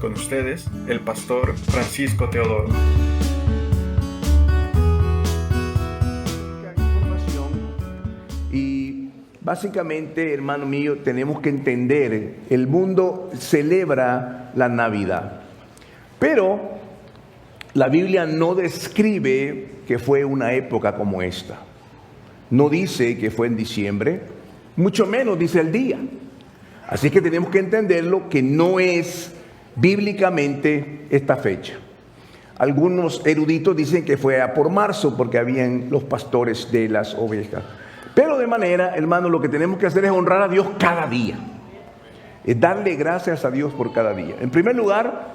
Con ustedes, el pastor Francisco Teodoro. Y básicamente, hermano mío, tenemos que entender, el mundo celebra la Navidad, pero la Biblia no describe que fue una época como esta. No dice que fue en diciembre, mucho menos dice el día. Así que tenemos que entenderlo que no es bíblicamente esta fecha. Algunos eruditos dicen que fue por marzo porque habían los pastores de las ovejas. Pero de manera, hermano, lo que tenemos que hacer es honrar a Dios cada día. Es darle gracias a Dios por cada día. En primer lugar,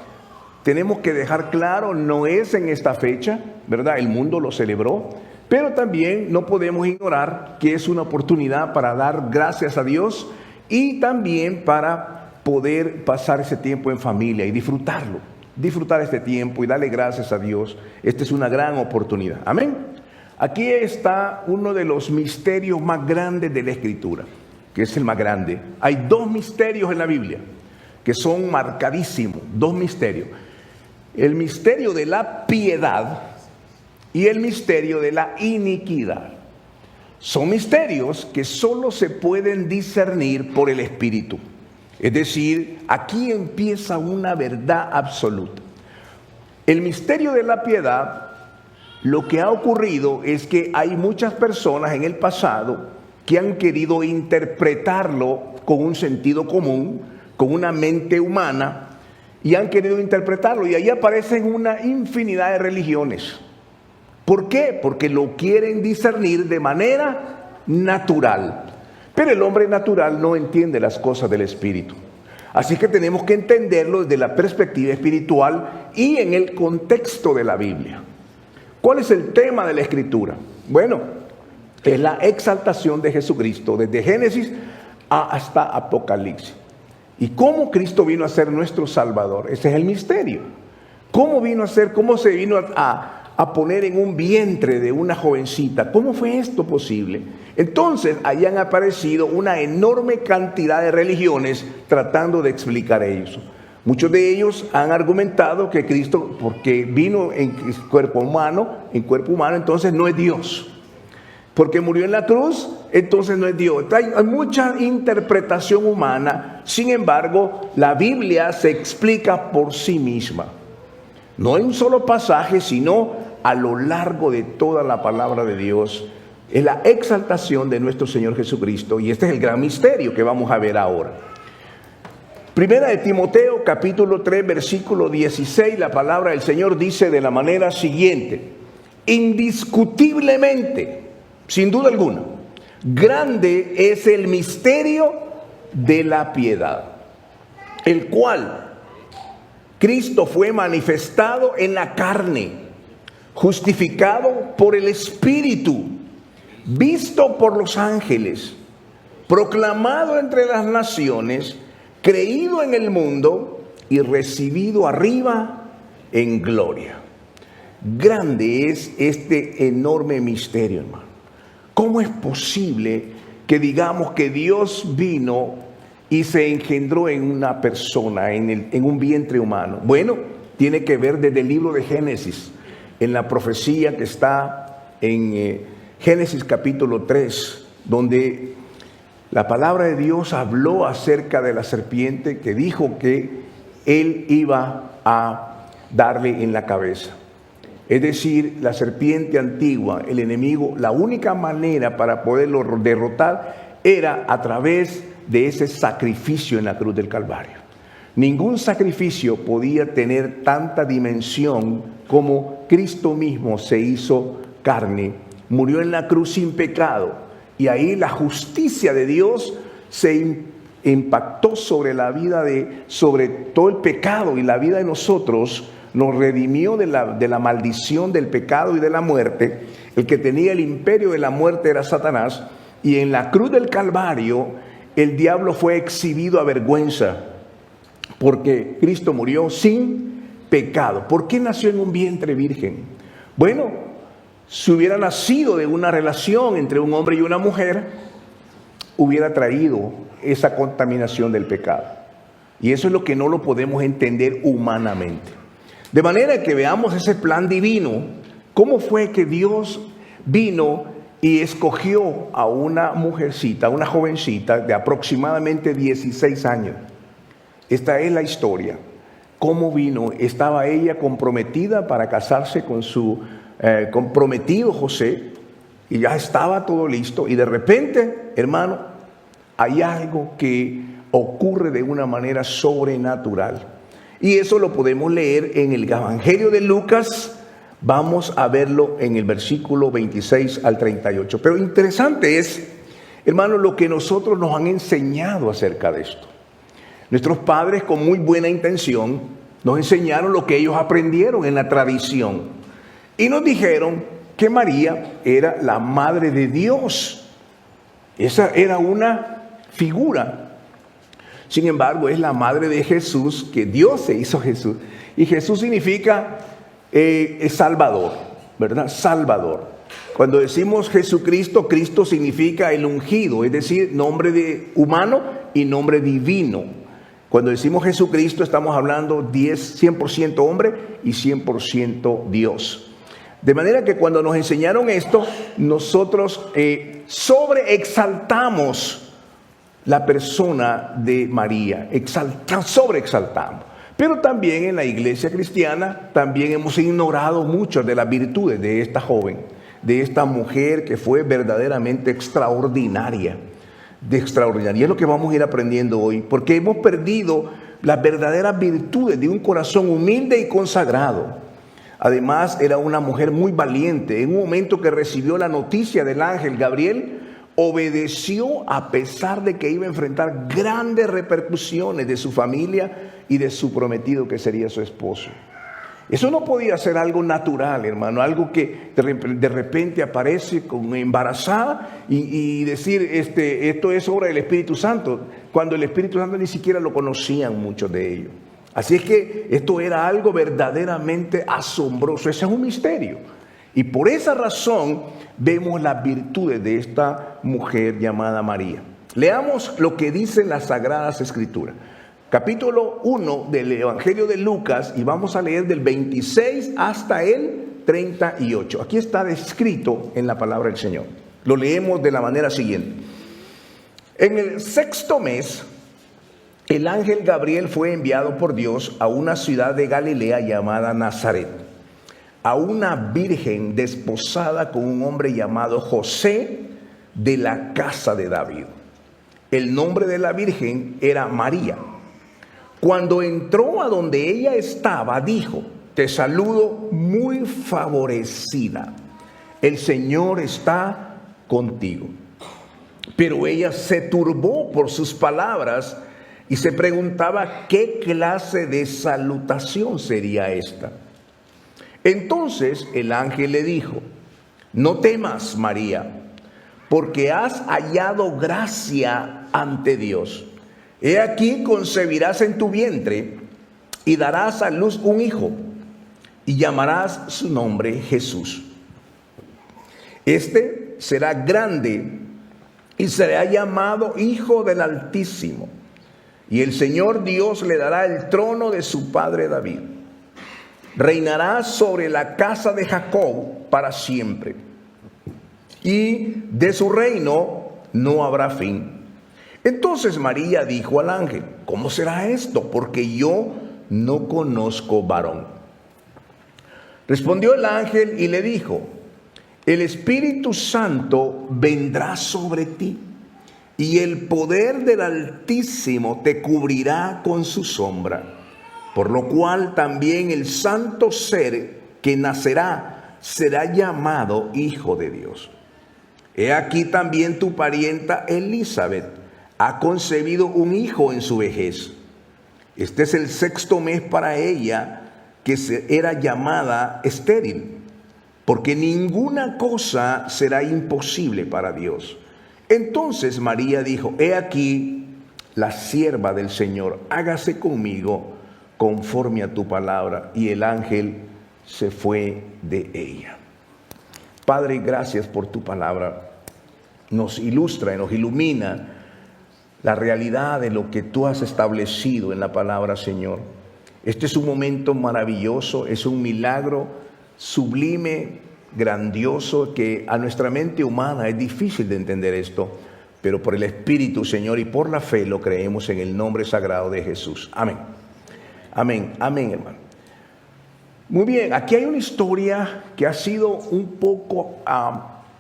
tenemos que dejar claro, no es en esta fecha, ¿verdad? El mundo lo celebró. Pero también no podemos ignorar que es una oportunidad para dar gracias a Dios y también para poder pasar ese tiempo en familia y disfrutarlo. Disfrutar este tiempo y darle gracias a Dios. Esta es una gran oportunidad. Amén. Aquí está uno de los misterios más grandes de la Escritura, que es el más grande. Hay dos misterios en la Biblia que son marcadísimos, dos misterios. El misterio de la piedad y el misterio de la iniquidad. Son misterios que solo se pueden discernir por el Espíritu. Es decir, aquí empieza una verdad absoluta. El misterio de la piedad, lo que ha ocurrido es que hay muchas personas en el pasado que han querido interpretarlo con un sentido común, con una mente humana, y han querido interpretarlo. Y ahí aparecen una infinidad de religiones. ¿Por qué? Porque lo quieren discernir de manera natural. Pero el hombre natural no entiende las cosas del Espíritu. Así que tenemos que entenderlo desde la perspectiva espiritual y en el contexto de la Biblia. ¿Cuál es el tema de la Escritura? Bueno, es la exaltación de Jesucristo desde Génesis hasta Apocalipsis. ¿Y cómo Cristo vino a ser nuestro Salvador? Ese es el misterio. ¿Cómo vino a ser? ¿Cómo se vino a poner en un vientre de una jovencita? ¿Cómo fue esto posible? Entonces, ahí han aparecido una enorme cantidad de religiones tratando de explicar eso. Muchos de ellos han argumentado que Cristo, porque vino en cuerpo humano, entonces no es Dios. Porque murió en la cruz, entonces no es Dios. Hay mucha interpretación humana. Sin embargo, la Biblia se explica por sí misma. No en un solo pasaje, sino a lo largo de toda la palabra de Dios. Es la exaltación de nuestro Señor Jesucristo. Y este es el gran misterio que vamos a ver ahora. Primera de Timoteo, capítulo 3, versículo 16. La palabra del Señor dice de la manera siguiente: indiscutiblemente, sin duda alguna, grande es el misterio de la piedad, el cual Cristo fue manifestado en la carne, justificado por el Espíritu, visto por los ángeles, proclamado entre las naciones, creído en el mundo y recibido arriba en gloria. Grande es este enorme misterio, hermano. ¿Cómo es posible que digamos que Dios vino y se engendró en una persona, en un vientre humano? Bueno, tiene que ver desde el libro de Génesis, en la profecía que está en Génesis capítulo 3, donde la palabra de Dios habló acerca de la serpiente que dijo que él iba a darle en la cabeza. Es decir, la serpiente antigua, el enemigo, la única manera para poderlo derrotar era a través de ese sacrificio en la cruz del Calvario. Ningún sacrificio podía tener tanta dimensión como Cristo mismo se hizo carne, murió en la cruz sin pecado, y ahí la justicia de Dios se impactó sobre la vida sobre todo el pecado y la vida de nosotros. Nos redimió de la maldición del pecado y de la muerte. El que tenía el imperio de la muerte era Satanás, y en la cruz del Calvario el diablo fue exhibido a vergüenza, porque Cristo murió sin pecado. ¿Por qué nació en un vientre virgen? Bueno, si hubiera nacido de una relación entre un hombre y una mujer, hubiera traído esa contaminación del pecado. Y eso es lo que no lo podemos entender humanamente. De manera que veamos ese plan divino. ¿Cómo fue que Dios vino y escogió a una mujercita, una jovencita de aproximadamente 16 años? Esta es la historia. ¿Cómo vino? Estaba ella comprometida para casarse con su comprometido José, y ya estaba todo listo, y de repente, hermano, hay algo que ocurre de una manera sobrenatural, y eso lo podemos leer en el Evangelio de Lucas. Vamos a verlo en el versículo 26 al 38. Pero interesante es, hermano, lo que nosotros nos han enseñado acerca de esto. Nuestros padres, con muy buena intención, nos enseñaron lo que ellos aprendieron en la tradición, y nos dijeron que María era la madre de Dios. Esa era una figura. Sin embargo, es la madre de Jesús, que Dios se hizo Jesús. Y Jesús significa Salvador, ¿verdad? Salvador. Cuando decimos Jesucristo, Cristo significa el ungido, es decir, nombre de humano y nombre divino. Cuando decimos Jesucristo, estamos hablando 100% hombre y 100% Dios. De manera que cuando nos enseñaron esto, nosotros sobreexaltamos la persona de María, sobreexaltamos. Pero también en la iglesia cristiana, también hemos ignorado muchas de las virtudes de esta joven, de esta mujer que fue verdaderamente extraordinaria. Y es lo que vamos a ir aprendiendo hoy, porque hemos perdido las verdaderas virtudes de un corazón humilde y consagrado. Además, era una mujer muy valiente. En un momento que recibió la noticia del ángel Gabriel, obedeció a pesar de que iba a enfrentar grandes repercusiones de su familia y de su prometido, que sería su esposo. Eso no podía ser algo natural, hermano, algo que de repente aparece como embarazada y decir, esto es obra del Espíritu Santo, cuando el Espíritu Santo ni siquiera lo conocían muchos de ellos. Así es que esto era algo verdaderamente asombroso. Ese es un misterio. Y por esa razón vemos las virtudes de esta mujer llamada María. Leamos lo que dicen las Sagradas Escrituras. Capítulo 1 del Evangelio de Lucas, y vamos a leer del 26 hasta el 38. Aquí está descrito en la palabra del Señor. Lo leemos de la manera siguiente. En el 6º mes, el ángel Gabriel fue enviado por Dios a una ciudad de Galilea llamada Nazaret, a una virgen desposada con un hombre llamado José, de la casa de David. El nombre de la virgen era María. Cuando entró a donde ella estaba, dijo: te saludo, muy favorecida, el Señor está contigo. Pero ella se turbó por sus palabras y se preguntaba qué clase de salutación sería esta. Entonces el ángel le dijo: no temas, María, porque has hallado gracia ante Dios. He aquí, concebirás en tu vientre y darás a luz un hijo, y llamarás su nombre Jesús. Este será grande y será llamado Hijo del Altísimo. Y el Señor Dios le dará el trono de su padre David. Reinará sobre la casa de Jacob para siempre, y de su reino no habrá fin. Entonces María dijo al ángel: ¿cómo será esto? Porque yo no conozco varón. Respondió el ángel y le dijo: el Espíritu Santo vendrá sobre ti, y el poder del Altísimo te cubrirá con su sombra. Por lo cual también el santo ser que nacerá será llamado Hijo de Dios. He aquí también tu parienta Elizabeth ha concebido un hijo en su vejez. Este es el 6º mes para ella, que era llamada estéril, porque ninguna cosa será imposible para Dios. Entonces María dijo: he aquí la sierva del Señor, hágase conmigo conforme a tu palabra. Y el ángel se fue de ella. Padre, gracias por tu palabra. Nos ilustra y nos ilumina la realidad de lo que tú has establecido en la palabra, Señor. Este es un momento maravilloso, es un milagro sublime, grandioso, que a nuestra mente humana es difícil de entender esto, pero por el Espíritu, Señor, y por la fe lo creemos en el nombre sagrado de Jesús. Amén. Amén, amén, hermano. Muy bien, aquí hay una historia que ha sido un poco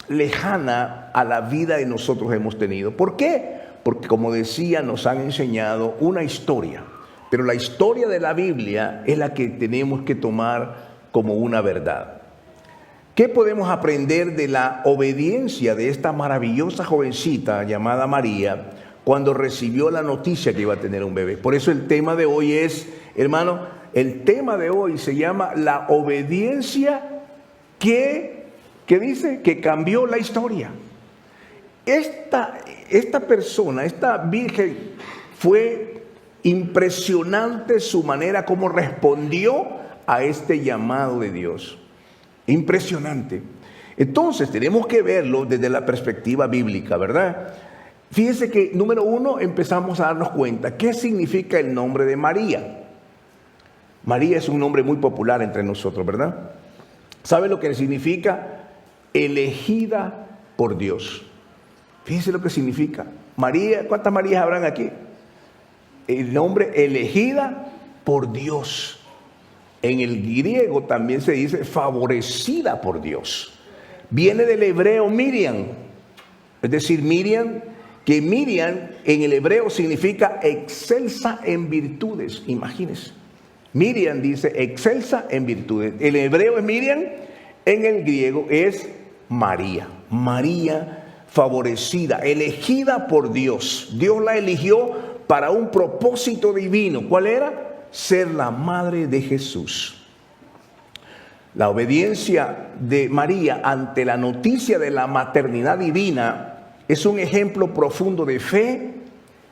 lejana a la vida que nosotros hemos tenido. ¿Por qué? Porque, como decía, nos han enseñado una historia, pero la historia de la Biblia es la que tenemos que tomar como una verdad. ¿Qué podemos aprender de la obediencia de esta maravillosa jovencita llamada María cuando recibió la noticia que iba a tener un bebé? Por eso el tema de hoy es, hermano, el tema de hoy se llama la obediencia que dice que cambió la historia. Esta persona, esta virgen, fue impresionante su manera como respondió a este llamado de Dios. Impresionante. Entonces tenemos que verlo desde la perspectiva bíblica, ¿verdad? Fíjense que, número uno, empezamos a darnos cuenta qué significa el nombre de María. María es un nombre muy popular entre nosotros, ¿verdad? ¿Sabe lo que significa? Elegida por Dios. Fíjense lo que significa. María, ¿cuántas Marías habrán aquí? El nombre elegida por Dios. En el griego también se dice favorecida por Dios. Viene del hebreo Miriam. Es decir, Miriam, que Miriam en el hebreo significa excelsa en virtudes. Imagínense. Miriam dice excelsa en virtudes. El hebreo es Miriam, en el griego es María. María favorecida, elegida por Dios. Dios la eligió para un propósito divino. ¿Cuál era? Ser la madre de Jesús. La obediencia de María ante la noticia de la maternidad divina es un ejemplo profundo de fe,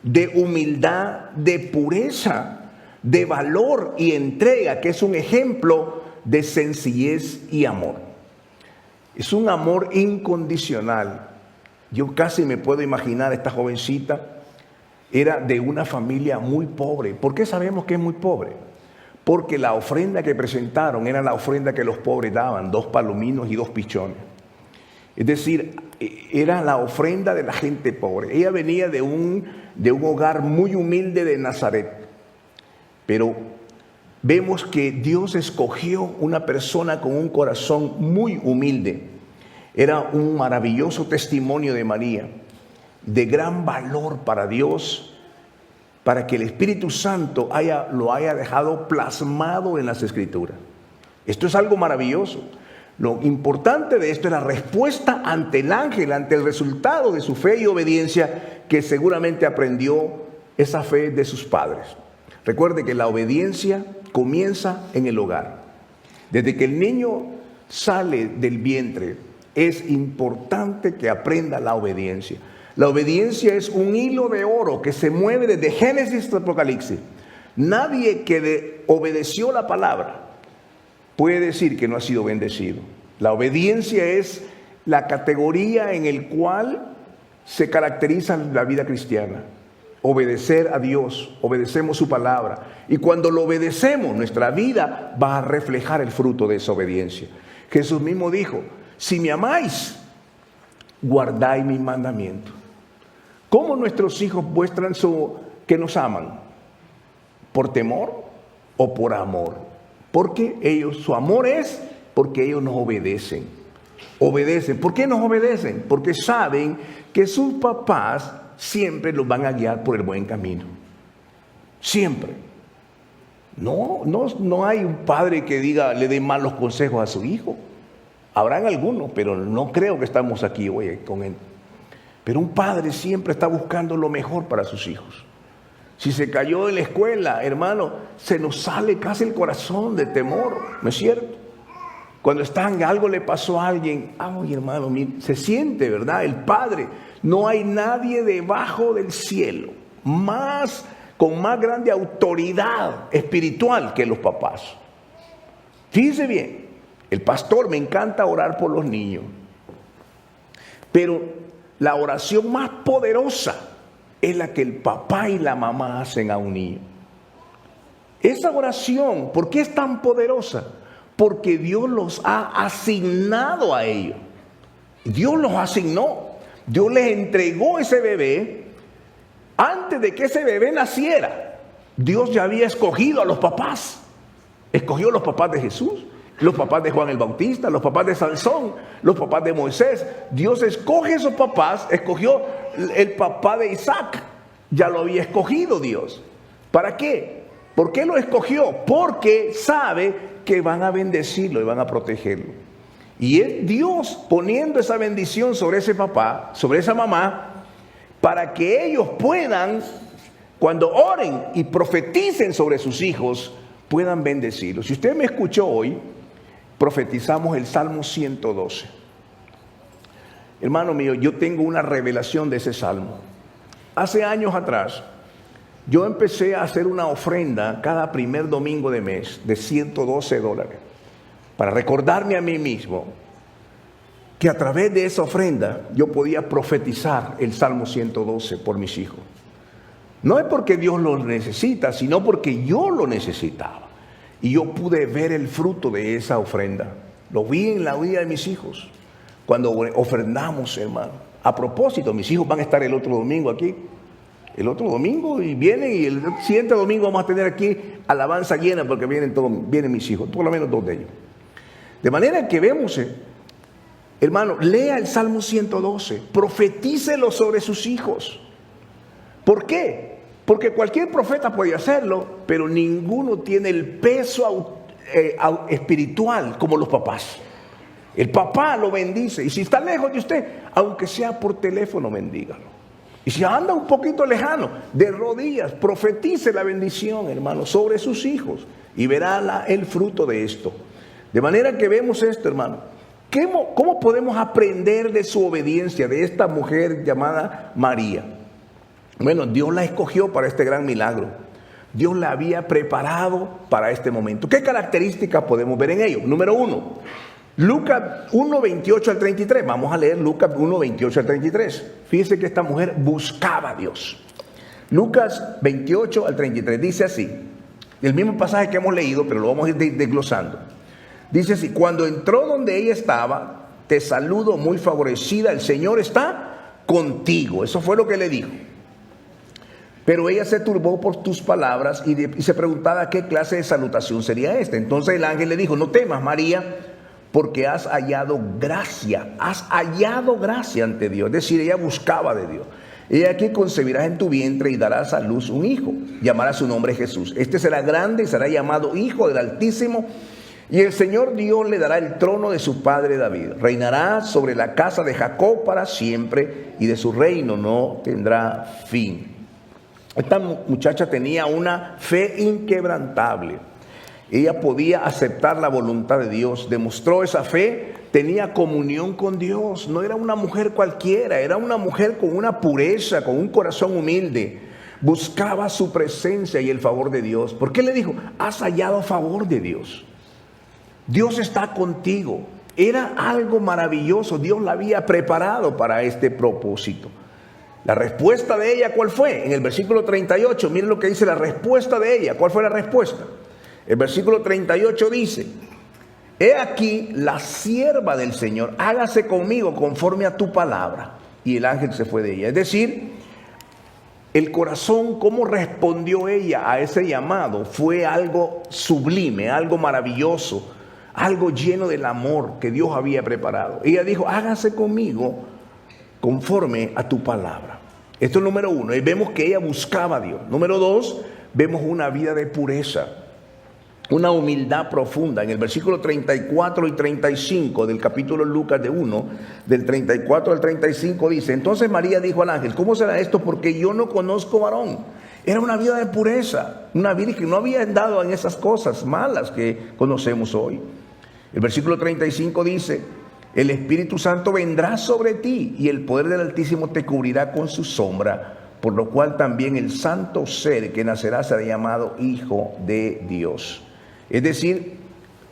de humildad, de pureza, de valor y entrega, que es un ejemplo de sencillez y amor. Es un amor incondicional. Yo casi me puedo imaginar esta jovencita. Era de una familia muy pobre. ¿Por qué sabemos que es muy pobre? Porque la ofrenda que presentaron era la ofrenda que los pobres daban, 2 palominos y 2 pichones. Es decir, era la ofrenda de la gente pobre. Ella venía de un hogar muy humilde de Nazaret. Pero vemos que Dios escogió una persona con un corazón muy humilde. Era un maravilloso testimonio de María, de gran valor para Dios, para que el Espíritu Santo lo haya dejado plasmado en las Escrituras. Esto es algo maravilloso. Lo importante de esto es la respuesta ante el ángel, ante el resultado de su fe y obediencia, que seguramente aprendió esa fe de sus padres. Recuerde que la obediencia comienza en el hogar. Desde que el niño sale del vientre, es importante que aprenda la obediencia. La obediencia es un hilo de oro que se mueve desde Génesis hasta Apocalipsis. Nadie que obedeció la palabra puede decir que no ha sido bendecido. La obediencia es la categoría en la cual se caracteriza la vida cristiana. Obedecer a Dios, obedecemos su palabra. Y cuando lo obedecemos, nuestra vida va a reflejar el fruto de esa obediencia. Jesús mismo dijo: si me amáis, guardáis mis mandamientos. ¿Cómo nuestros hijos muestran que nos aman? ¿Por temor o por amor? Porque su amor es porque ellos nos obedecen. Obedecen. ¿Por qué nos obedecen? Porque saben que sus papás siempre los van a guiar por el buen camino. Siempre. No hay un padre que le dé malos consejos a su hijo. Habrán algunos, pero no creo que estamos aquí hoy con él. Pero un padre siempre está buscando lo mejor para sus hijos. Si se cayó en la escuela, hermano, se nos sale casi el corazón de temor, ¿no es cierto? Cuando algo le pasó a alguien, ay hermano, se siente, ¿verdad? El padre, no hay nadie debajo del cielo con más grande autoridad espiritual que los papás. Fíjense bien, el pastor, me encanta orar por los niños, pero la oración más poderosa es la que el papá y la mamá hacen a un niño. Esa oración, ¿por qué es tan poderosa? Porque Dios los ha asignado a ellos. Dios los asignó. Dios les entregó ese bebé antes de que ese bebé naciera. Dios ya había escogido a los papás. Escogió a los papás de Jesús, los papás de Juan el Bautista, los papás de Sansón, los papás de Moisés. Dios escoge esos papás, escogió el papá de Isaac. Ya lo había escogido Dios. ¿Para qué? ¿Por qué lo escogió? Porque sabe que van a bendecirlo y van a protegerlo. Y es Dios poniendo esa bendición sobre ese papá, sobre esa mamá, para que ellos puedan, cuando oren y profeticen sobre sus hijos, puedan bendecirlos. Si usted me escuchó hoy, profetizamos el Salmo 112. Hermano mío, yo tengo una revelación de ese salmo. Hace años atrás, yo empecé a hacer una ofrenda cada primer domingo de mes de $112, para recordarme a mí mismo que a través de esa ofrenda yo podía profetizar el Salmo 112 por mis hijos. No es porque Dios lo necesita, sino porque yo lo necesitaba. Y yo pude ver el fruto de esa ofrenda. Lo vi en la vida de mis hijos. Cuando ofrendamos, hermano. A propósito, mis hijos van a estar el otro domingo aquí. El otro domingo y vienen, y el siguiente domingo vamos a tener aquí alabanza llena, porque vienen mis hijos, por lo menos 2 de ellos. De manera que vemos, hermano, lea el Salmo 112, profetícelo sobre sus hijos. ¿Por qué? Porque cualquier profeta puede hacerlo, pero ninguno tiene el peso espiritual como los papás. El papá lo bendice, y si está lejos de usted, aunque sea por teléfono, bendígalo. Y si anda un poquito lejano, de rodillas, profetice la bendición, hermano, sobre sus hijos, y verá el fruto de esto. De manera que vemos esto, hermano. ¿Cómo podemos aprender de su obediencia, de esta mujer llamada María? Bueno, Dios la escogió para este gran milagro. Dios la había preparado para este momento. ¿Qué características podemos ver en ello? Número 1, Lucas 1, 28 al 33. Vamos a leer Lucas 1, 28 al 33. Fíjense que esta mujer buscaba a Dios. Lucas 28 al 33 dice así. El mismo pasaje que hemos leído, pero lo vamos a ir desglosando. Dice así: cuando entró donde ella estaba, te saludo muy favorecida, el Señor está contigo. Eso fue lo que le dijo. Pero ella se turbó por tus palabras y se preguntaba qué clase de salutación sería esta. Entonces el ángel le dijo: no temas, María, porque has hallado gracia ante Dios. Es decir, ella buscaba de Dios. He aquí concebirás en tu vientre y darás a luz un hijo. Llamarás su nombre Jesús. Este será grande y será llamado Hijo del Altísimo. Y el Señor Dios le dará el trono de su padre David. Reinará sobre la casa de Jacob para siempre, y de su reino no tendrá fin. Esta muchacha tenía una fe inquebrantable. Ella podía aceptar la voluntad de Dios, demostró esa fe, tenía comunión con Dios. No era una mujer cualquiera, era una mujer con una pureza, con un corazón humilde. Buscaba su presencia y el favor de Dios. ¿Por qué le dijo? Has hallado favor de Dios. Dios está contigo. Era algo maravilloso. Dios la había preparado para este propósito. La respuesta de ella, ¿cuál fue? En el versículo 38, miren lo que dice la respuesta de ella. ¿Cuál fue la respuesta? El versículo 38 dice: he aquí la sierva del Señor, hágase conmigo conforme a tu palabra. Y el ángel se fue de ella. Es decir, el corazón, cómo respondió ella a ese llamado, fue algo sublime, algo maravilloso, algo lleno del amor que Dios había preparado. Ella dijo: hágase conmigo conforme a tu palabra. Esto es número 1. Y vemos que ella buscaba a Dios. Número 2, vemos una vida de pureza, una humildad profunda. En el versículo 34 y 35 del capítulo Lucas de 1, del 34 al 35 dice: entonces María dijo al ángel: ¿cómo será esto? Porque yo no conozco varón. Era una vida de pureza, una virgen que no había andado en esas cosas malas que conocemos hoy. El versículo 35 dice: el Espíritu Santo vendrá sobre ti y el poder del Altísimo te cubrirá con su sombra, por lo cual también el santo ser que nacerá será llamado Hijo de Dios. Es decir,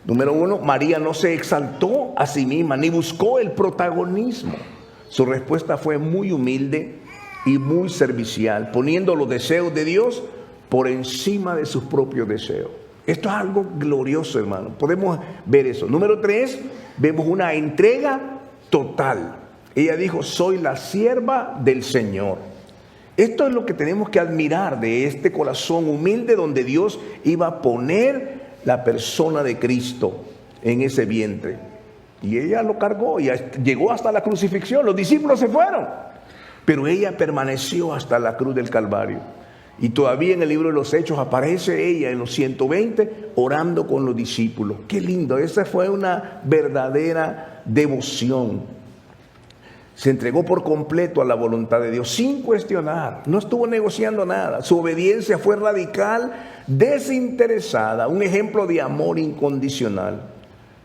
número 1, María no se exaltó a sí misma ni buscó el protagonismo. Su respuesta fue muy humilde, y muy servicial, poniendo los deseos de Dios por encima de sus propios deseos. Esto es algo glorioso, hermano. Podemos ver eso. Número 3, vemos una entrega total. Ella dijo: soy la sierva del Señor. Esto es lo que tenemos que admirar de este corazón humilde, donde Dios iba a poner la persona de Cristo en ese vientre. Y ella lo cargó y llegó hasta la crucifixión. Los discípulos se fueron, pero ella permaneció hasta la cruz del Calvario. Y todavía en el libro de los Hechos aparece ella en los 120 orando con los discípulos. Qué lindo, esa fue una verdadera devoción. Se entregó por completo a la voluntad de Dios sin cuestionar, no estuvo negociando nada. Su obediencia fue radical, desinteresada, un ejemplo de amor incondicional.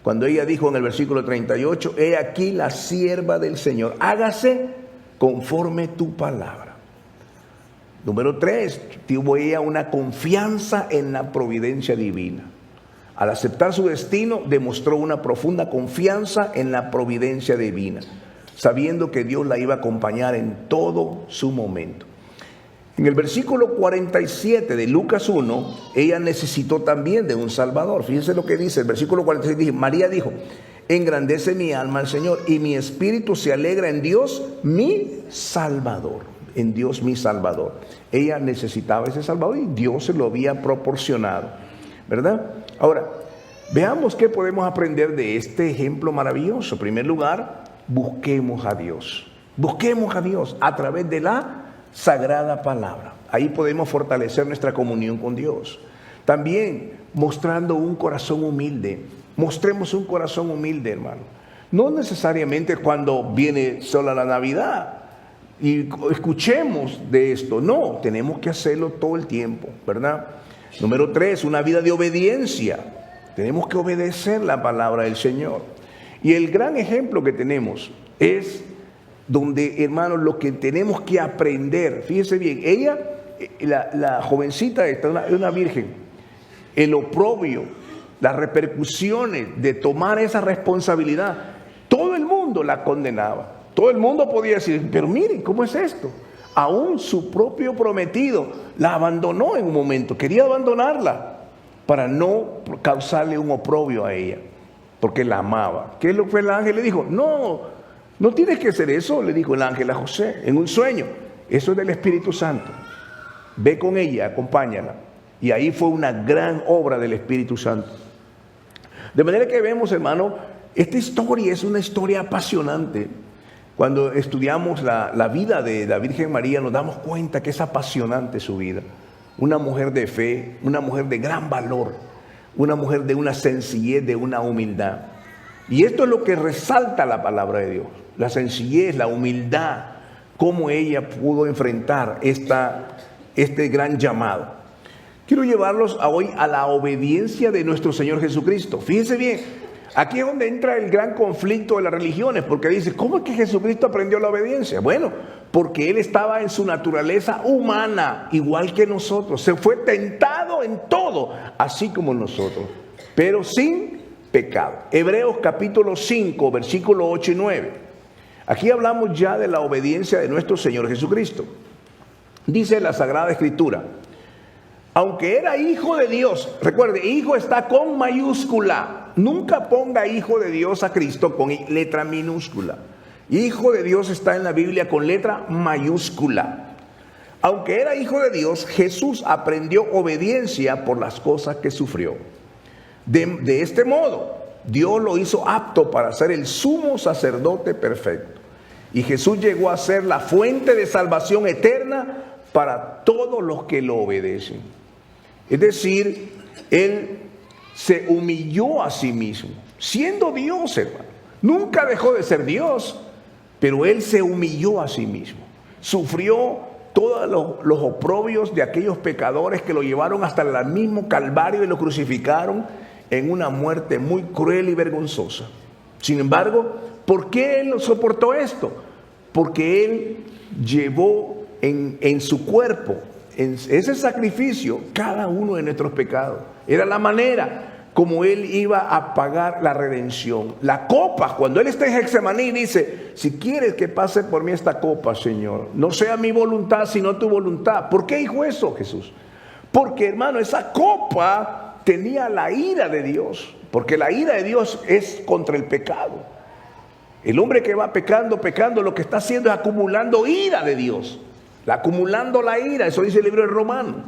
Cuando ella dijo en el versículo 38: he aquí la sierva del Señor, hágase conforme tu palabra. Número 3, tuvo ella una confianza en la providencia divina. Al aceptar su destino, demostró una profunda confianza en la providencia divina, sabiendo que Dios la iba a acompañar en todo su momento. En el versículo 47 de Lucas 1, ella necesitó también de un Salvador. Fíjense lo que dice el versículo 46. María dijo: engrandece mi alma al Señor, y mi espíritu se alegra en Dios mi Salvador. En Dios mi Salvador. Ella necesitaba ese Salvador y Dios se lo había proporcionado, ¿verdad? Ahora, veamos qué podemos aprender de este ejemplo maravilloso. En primer lugar, busquemos a Dios. Busquemos a Dios a través de la sagrada palabra. Ahí podemos fortalecer nuestra comunión con Dios. También mostrando un corazón humilde. Mostremos un corazón humilde, hermano. No necesariamente cuando viene sola la Navidad y escuchemos de esto. No, tenemos que hacerlo todo el tiempo, ¿verdad? Número 3, una vida de obediencia. Tenemos que obedecer la palabra del Señor. Y el gran ejemplo que tenemos es donde, hermanos, lo que tenemos que aprender. Fíjense bien, ella, la jovencita esta, una virgen, el oprobio, las repercusiones de tomar esa responsabilidad, todo el mundo la condenaba. Todo el mundo podía decir: pero miren, ¿cómo es esto? Aún su propio prometido la abandonó en un momento, quería abandonarla para no causarle un oprobio a ella, porque la amaba. ¿Qué es lo que el ángel le dijo? No tienes que hacer eso, le dijo el ángel a José en un sueño. Eso es del Espíritu Santo. Ve con ella, acompáñala. Y ahí fue una gran obra del Espíritu Santo. De manera que vemos, hermano, esta historia es una historia apasionante. Cuando estudiamos la vida de la Virgen María, nos damos cuenta que es apasionante su vida. Una mujer de fe, una mujer de gran valor, una mujer de una sencillez, de una humildad. Y esto es lo que resalta la palabra de Dios: la sencillez, la humildad, cómo ella pudo enfrentar este gran llamado. Quiero llevarlos hoy a la obediencia de nuestro Señor Jesucristo. Fíjense bien. Aquí es donde entra el gran conflicto de las religiones, porque dice: ¿cómo es que Jesucristo aprendió la obediencia? Bueno, porque Él estaba en su naturaleza humana, igual que nosotros. Se fue tentado en todo, así como nosotros, pero sin pecado. Hebreos capítulo 5, versículo 8 y 9. Aquí hablamos ya de la obediencia de nuestro Señor Jesucristo. Dice la Sagrada Escritura: aunque era hijo de Dios, recuerde, hijo está con mayúscula. Nunca ponga hijo de Dios a Cristo con letra minúscula. Hijo de Dios está en la Biblia con letra mayúscula. Aunque era hijo de Dios, Jesús aprendió obediencia por las cosas que sufrió. De este modo, Dios lo hizo apto para ser el sumo sacerdote perfecto. Y Jesús llegó a ser la fuente de salvación eterna para todos los que lo obedecen. Es decir, Él se humilló a sí mismo, siendo Dios, hermano. Nunca dejó de ser Dios, pero Él se humilló a sí mismo. Sufrió todos los oprobios de aquellos pecadores que lo llevaron hasta el mismo Calvario y lo crucificaron en una muerte muy cruel y vergonzosa. Sin embargo, ¿por qué Él soportó esto? Porque Él llevó en su cuerpo, en ese sacrificio, cada uno de nuestros pecados. Era la manera como Él iba a pagar la redención. La copa, cuando Él está en Getsemaní, dice, si quieres que pase por mí esta copa, Señor, no sea mi voluntad, sino tu voluntad. ¿Por qué dijo eso, Jesús? Porque, hermano, esa copa tenía la ira de Dios, porque la ira de Dios es contra el pecado. El hombre que va pecando, lo que está haciendo es acumulando ira de Dios, acumulando la ira. Eso dice el libro de Romanos.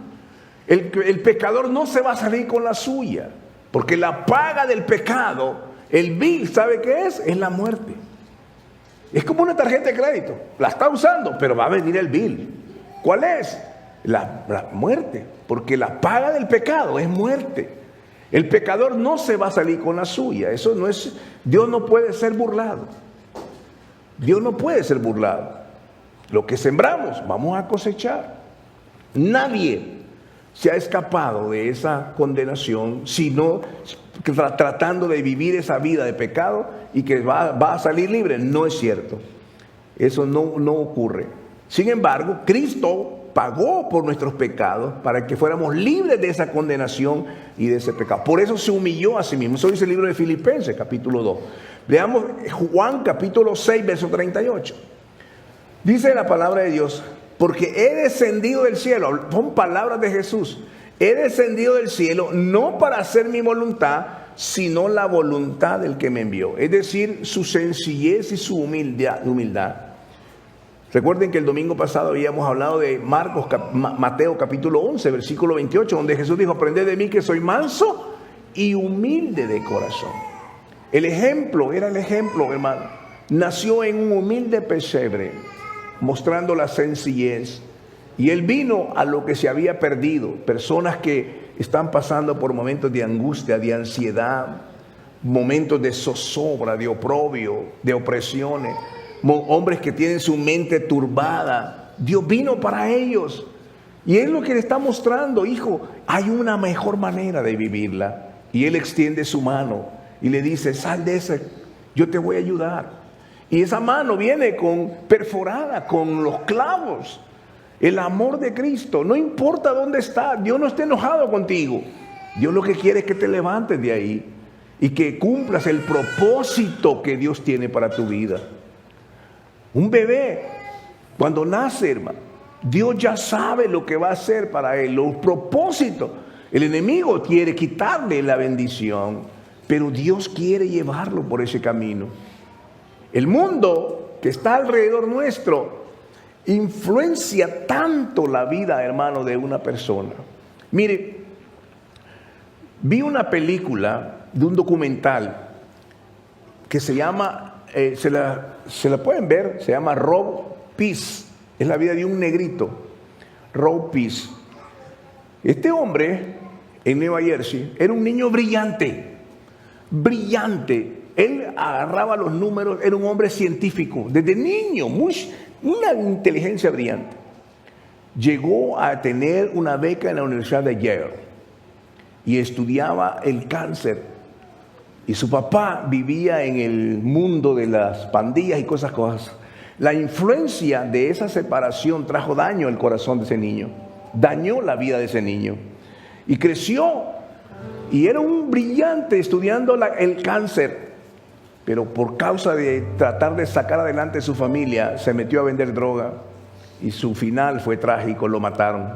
El pecador no se va a salir con la suya, porque la paga del pecado, el bill, ¿sabe qué es? Es la muerte. Es como una tarjeta de crédito, la está usando, pero va a venir el bill. ¿Cuál es? La muerte, porque la paga del pecado es muerte. El pecador no se va a salir con la suya. Eso no es, Dios no puede ser burlado. Dios no puede ser burlado. Lo que sembramos, vamos a cosechar. Nadie se ha escapado de esa condenación, sino tratando de vivir esa vida de pecado y que va a salir libre. No es cierto. Eso no ocurre. Sin embargo, Cristo pagó por nuestros pecados para que fuéramos libres de esa condenación y de ese pecado. Por eso se humilló a sí mismo. Eso dice el libro de Filipenses, capítulo 2. Veamos Juan, capítulo 6, verso 38. Dice la palabra de Dios, porque he descendido del cielo, son palabras de Jesús, he descendido del cielo no para hacer mi voluntad, sino la voluntad del que me envió. Es decir, su sencillez y su humildad. Recuerden que el domingo pasado habíamos hablado de Mateo capítulo 11, versículo 28, donde Jesús dijo, aprended de mí que soy manso y humilde de corazón. Era el ejemplo, hermano. Nació en un humilde pesebre, mostrando la sencillez. Y Él vino a lo que se había perdido. Personas que están pasando por momentos de angustia, de ansiedad, momentos de zozobra, de oprobio, de opresiones. Hombres que tienen su mente turbada. Dios vino para ellos. Y es lo que le está mostrando, hijo, hay una mejor manera de vivirla. Y Él extiende su mano y le dice, sal de ese, yo te voy a ayudar. Y esa mano viene perforada con los clavos. El amor de Cristo, no importa dónde está, Dios no está enojado contigo. Dios lo que quiere es que te levantes de ahí y que cumplas el propósito que Dios tiene para tu vida. Un bebé, cuando nace, hermano, Dios ya sabe lo que va a hacer para él, los propósitos. El enemigo quiere quitarle la bendición, pero Dios quiere llevarlo por ese camino. El mundo que está alrededor nuestro influencia tanto la vida, hermano, de una persona. Mire, vi una película de un documental que se llama, se la pueden ver, se llama Road Peace. Es la vida de un negrito, Road Peace. Este hombre en Nueva Jersey era un niño brillante. Él agarraba los números, era un hombre científico, desde niño, una inteligencia brillante. Llegó a tener una beca en la Universidad de Yale y estudiaba el cáncer. Y su papá vivía en el mundo de las pandillas y cosas. La influencia de esa separación trajo daño al corazón de ese niño, dañó la vida de ese niño. Y creció, y era un brillante estudiando el cáncer. Pero por causa de tratar de sacar adelante su familia, se metió a vender droga y su final fue trágico, lo mataron.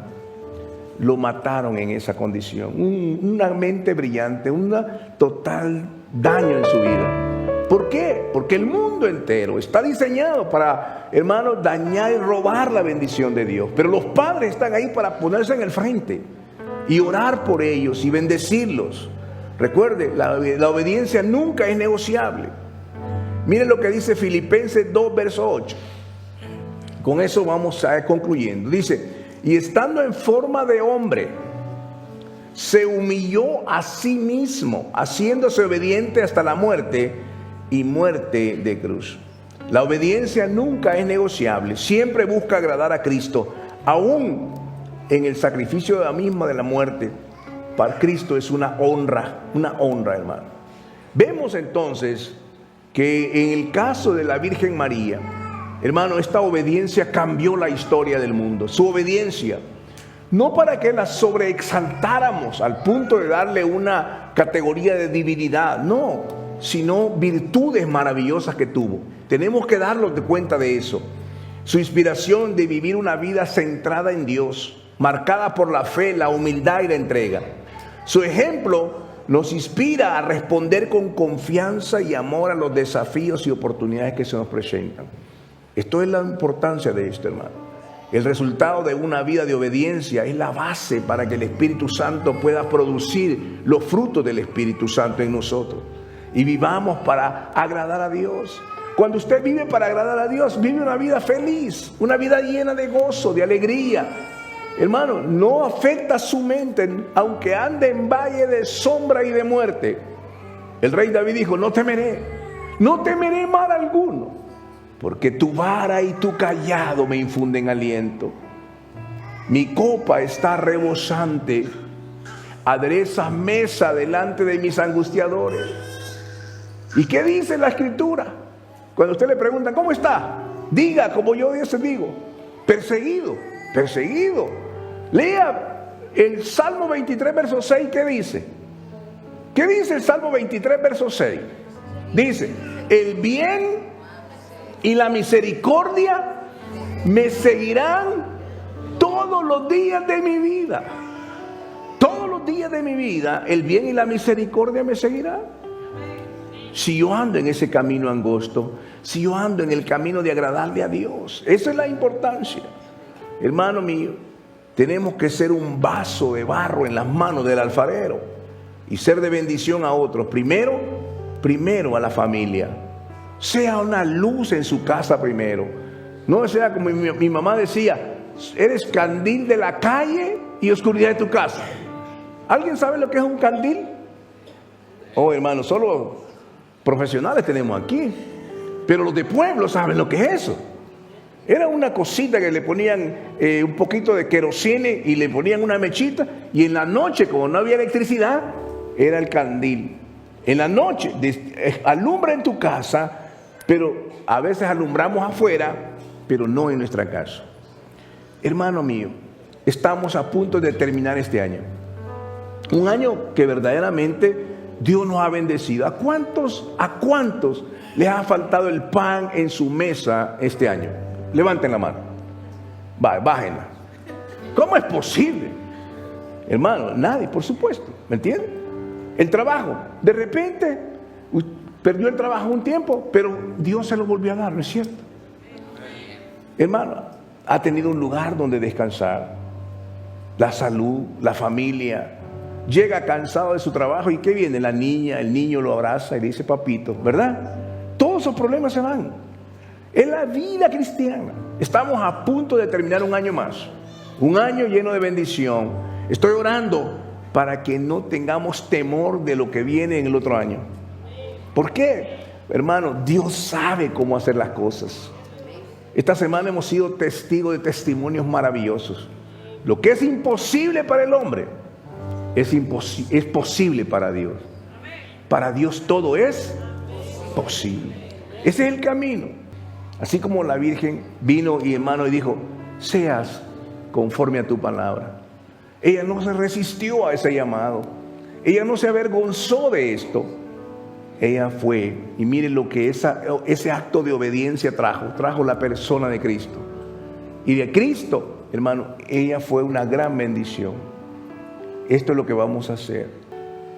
Lo mataron en esa condición. Una mente brillante, un total daño en su vida. ¿Por qué? Porque el mundo entero está diseñado para, hermano, dañar y robar la bendición de Dios. Pero los padres están ahí para ponerse en el frente y orar por ellos y bendecirlos. Recuerde, la obediencia nunca es negociable. Miren lo que dice Filipenses 2, verso 8. Con eso vamos a ir concluyendo. Dice, y estando en forma de hombre, se humilló a sí mismo, haciéndose obediente hasta la muerte y muerte de cruz. La obediencia nunca es negociable. Siempre busca agradar a Cristo, aún en el sacrificio de la misma de la muerte. Para Cristo es una honra, hermano. Vemos entonces que en el caso de la Virgen María, hermano, esta obediencia cambió la historia del mundo. Su obediencia, no para que la sobreexaltáramos al punto de darle una categoría de divinidad, no, sino virtudes maravillosas que tuvo. Tenemos que darnos cuenta de eso. Su inspiración de vivir una vida centrada en Dios, marcada por la fe, la humildad y la entrega. Su ejemplo nos inspira a responder con confianza y amor a los desafíos y oportunidades que se nos presentan. Esto es la importancia de esto, hermano. El resultado de una vida de obediencia es la base para que el Espíritu Santo pueda producir los frutos del Espíritu Santo en nosotros y vivamos para agradar a Dios. Cuando usted vive para agradar a Dios, vive una vida feliz, una vida llena de gozo, de alegría. Hermano, no afecta su mente, aunque ande en valle de sombra y de muerte. El rey David dijo: no temeré mal alguno, porque tu vara y tu cayado me infunden aliento. Mi copa está rebosante, aderezas mesa delante de mis angustiadores. ¿Y qué dice la Escritura? Cuando usted le pregunta: ¿cómo está? Diga como yo digo: perseguido. Lea el Salmo 23, verso 6, ¿qué dice? ¿Qué dice el Salmo 23, verso 6? Dice: el bien y la misericordia me seguirán todos los días de mi vida. Todos los días de mi vida, el bien y la misericordia me seguirán. Si yo ando en ese camino angosto, si yo ando en el camino de agradarle a Dios, esa es la importancia. Hermano mío, tenemos que ser un vaso de barro en las manos del alfarero y ser de bendición a otros. Primero a la familia. Sea una luz en su casa primero. No sea como mi mamá decía: eres candil de la calle y oscuridad de tu casa. ¿Alguien sabe lo que es un candil? Oh, hermano, solo profesionales tenemos aquí, pero los de pueblo saben lo que es eso. Era una cosita que le ponían un poquito de querosene y le ponían una mechita, y en la noche, como no había electricidad, era el candil. En la noche alumbra en tu casa, pero a veces alumbramos afuera, pero no en nuestra casa. Hermano mío, estamos a punto de terminar este año. Un año que verdaderamente Dios nos ha bendecido. ¿A cuántos les ha faltado el pan en su mesa este año? Levanten la mano. Bájenla. ¿Cómo es posible? Hermano, nadie, por supuesto. ¿Me entienden? El trabajo. De repente, perdió el trabajo un tiempo, pero Dios se lo volvió a dar, ¿no es cierto? Hermano, ha tenido un lugar donde descansar. La salud, la familia. Llega cansado de su trabajo y ¿qué viene? La niña, el niño lo abraza y le dice: papito, ¿verdad? Todos esos problemas se van. Es la vida cristiana. Estamos a punto de terminar un año más. Un año lleno de bendición. Estoy orando para que no tengamos temor de lo que viene en el otro año. ¿Por qué? Hermano, Dios sabe cómo hacer las cosas. Esta semana hemos sido testigos de testimonios maravillosos. Lo que es imposible para el hombre es posible para Dios. Para Dios todo es posible. Ese es el camino. Así como la Virgen vino y hermano y dijo: seas conforme a tu palabra. Ella no se resistió a ese llamado. Ella no se avergonzó de esto. Ella fue, y miren lo que ese acto de obediencia trajo la persona de Cristo. Y de Cristo, hermano, ella fue una gran bendición. Esto es lo que vamos a hacer.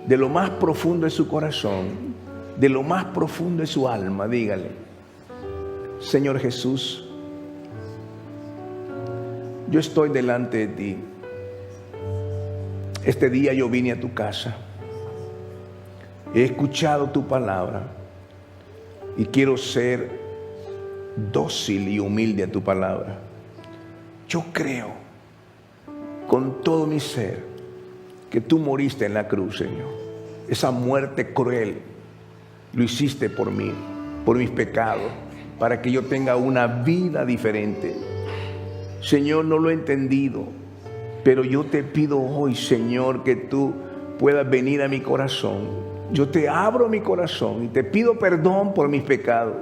De lo más profundo de su corazón, de lo más profundo de su alma, dígale: Señor Jesús, yo estoy delante de ti. Este día yo vine a tu casa. He escuchado tu palabra y quiero ser dócil y humilde a tu palabra. Yo creo con todo mi ser que tú moriste en la cruz, Señor. Esa muerte cruel lo hiciste por mí, por mis pecados, para que yo tenga una vida diferente. Señor, no lo he entendido, pero yo te pido hoy, Señor, que tú puedas venir a mi corazón. Yo te abro mi corazón y te pido perdón por mis pecados.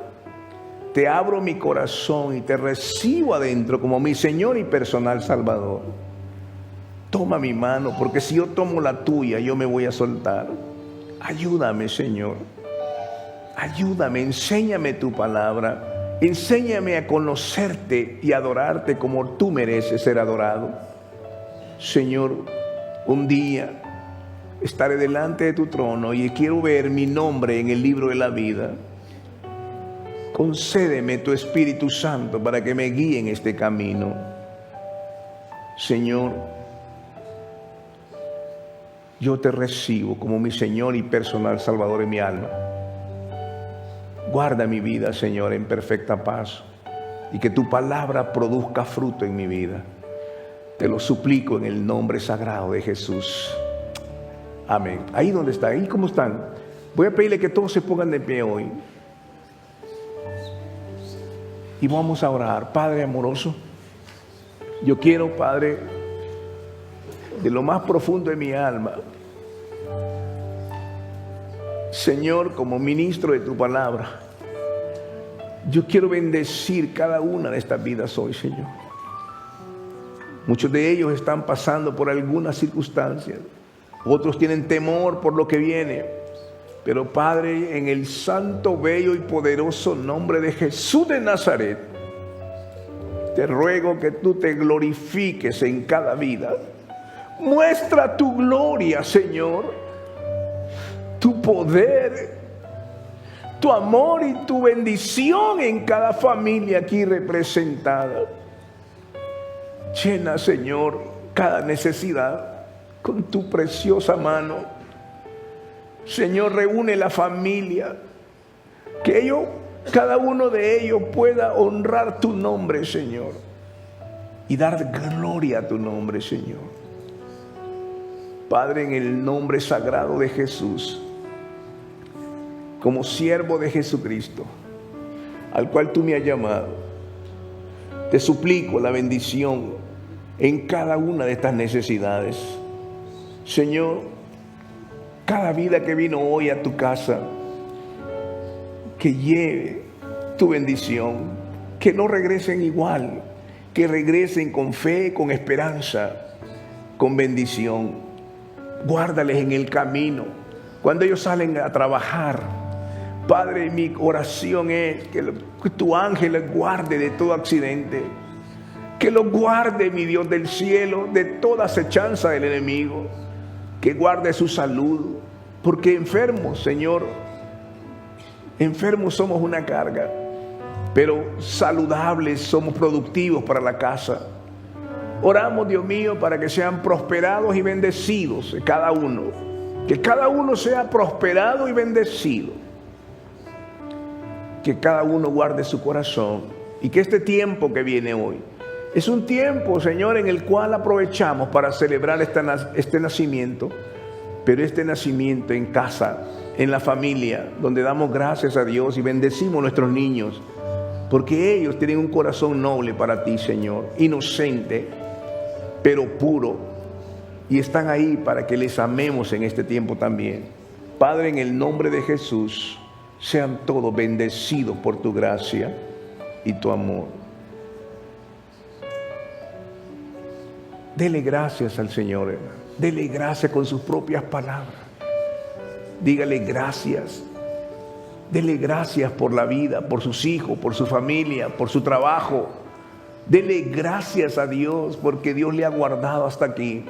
Te abro mi corazón y te recibo adentro como mi Señor y personal Salvador. Toma mi mano, porque si yo tomo la tuya, yo me voy a soltar. Ayúdame, Señor. Ayúdame, enséñame tu palabra. Enséñame a conocerte y adorarte como tú mereces ser adorado. Señor, un día estaré delante de tu trono y quiero ver mi nombre en el libro de la vida. Concédeme tu Espíritu Santo para que me guíe en este camino. Señor, yo te recibo como mi Señor y personal Salvador de mi alma. Guarda mi vida, Señor, en perfecta paz, y que tu palabra produzca fruto en mi vida. Te lo suplico en el nombre sagrado de Jesús. Amén. Ahí donde están, ahí cómo están. Voy a pedirle que todos se pongan de pie hoy. Y vamos a orar. Padre amoroso, yo quiero, Padre, de lo más profundo de mi alma, Señor, como ministro de tu palabra, yo quiero bendecir cada una de estas vidas hoy, Señor. Muchos de ellos están pasando por algunas circunstancias. Otros tienen temor por lo que viene. Pero Padre, en el santo, bello y poderoso nombre de Jesús de Nazaret, te ruego que tú te glorifiques en cada vida. Muestra tu gloria, Señor, tu poder, tu amor y tu bendición en cada familia aquí representada. Llena, Señor, cada necesidad con tu preciosa mano. Señor, reúne la familia, que cada uno de ellos pueda honrar tu nombre, Señor, y dar gloria a tu nombre, Señor. Padre, en el nombre sagrado de Jesús, como siervo de Jesucristo, al cual tú me has llamado, te suplico la bendición en cada una de estas necesidades. Señor, cada vida que vino hoy a tu casa, que lleve tu bendición, que no regresen igual, que regresen con fe, con esperanza, con bendición. Guárdales en el camino, cuando ellos salen a trabajar. Padre, mi oración es que tu ángel les guarde de todo accidente, que los guarde, mi Dios del cielo, de toda acechanza del enemigo, que guarde su salud, porque enfermos, Señor, enfermos somos una carga, pero saludables somos productivos para la casa. Oramos, Dios mío, para que sean prosperados y bendecidos cada uno, que cada uno sea prosperado y bendecido, que cada uno guarde su corazón, y que este tiempo que viene hoy es un tiempo, Señor, en el cual aprovechamos para celebrar este nacimiento, pero este nacimiento en casa, en la familia, donde damos gracias a Dios y bendecimos a nuestros niños, porque ellos tienen un corazón noble para ti, Señor, inocente, pero puro, y están ahí para que les amemos en este tiempo también. Padre, en el nombre de Jesús, sean todos bendecidos por tu gracia y tu amor. Dele gracias al Señor, hermano. Dele gracias con sus propias palabras. Dígale gracias. Dele gracias por la vida, por sus hijos, por su familia, por su trabajo. Dele gracias a Dios porque Dios le ha guardado hasta aquí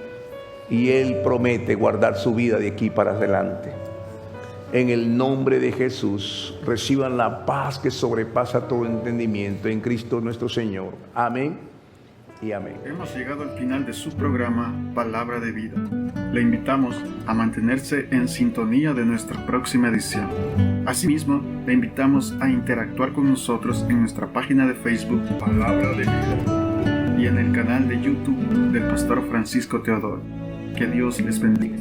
y Él promete guardar su vida de aquí para adelante. En el nombre de Jesús, reciban la paz que sobrepasa todo entendimiento en Cristo nuestro Señor. Amén y amén. Hemos llegado al final de su programa Palabra de Vida. Le invitamos a mantenerse en sintonía de nuestra próxima edición. Asimismo, le invitamos a interactuar con nosotros en nuestra página de Facebook Palabra de Vida y en el canal de YouTube del Pastor Francisco Teodoro. Que Dios les bendiga.